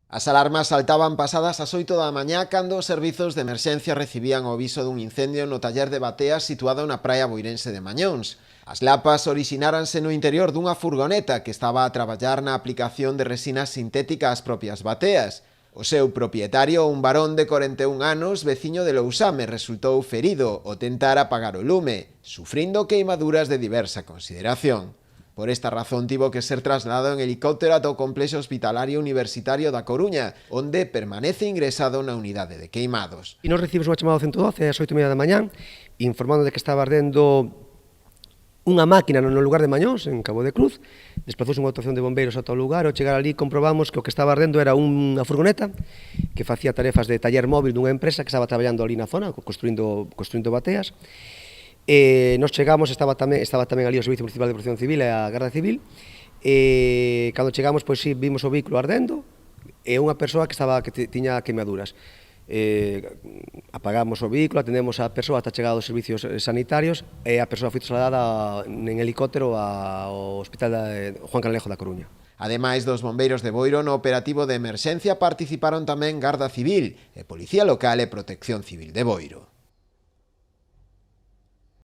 As alarmas saltaban pasadas as 8 da mañá cando os servizos de emerxencia recibían o aviso dun incendio no taller de bateas situado na praia boirense de Mañóns. As lapas orixináranse no interior dunha furgoneta que estaba a traballar na aplicación de resina sintética ás propias bateas. O seu propietario, un varón de 41 anos, veciño de Lousame, resultou ferido ao tentar apagar o lume, sufrindo queimaduras de diversa consideración. Por esta razón tivo que ser trasladado en helicóptero ata o complexo hospitalario universitario da Coruña, onde permanece ingresado na unidade de queimados. E nos recibimos unha chamada ao 112 ás 8:30 da mañán, informando de que estaba ardendo unha máquina no lugar de Mañóns, en Cabo de Cruz. Desplazouse unha actuación de bombeiros ata o lugar. Ao chegar ali comprobamos que o que estaba ardendo era unha furgoneta que facía tarefas de taller móvil dunha empresa que estaba traballando ali na zona, construindo bateas. Nos chegamos, estaba tamén ali o Servicio Municipal de Protección Civil e a Garda Civil. Cando chegamos, pois sí, vimos o vehículo ardendo e unha persoa que tiña queimaduras. Apagamos o vehículo, atendemos a persoa ata chegada dos servicios sanitarios e a persoa foi trasladada en helicóptero ao Hospital Juan Canalejo da Coruña. Ademais dos bombeiros de Boiro, no operativo de emerxencia participaron tamén Garda Civil e Policía Local e Protección Civil de Boiro.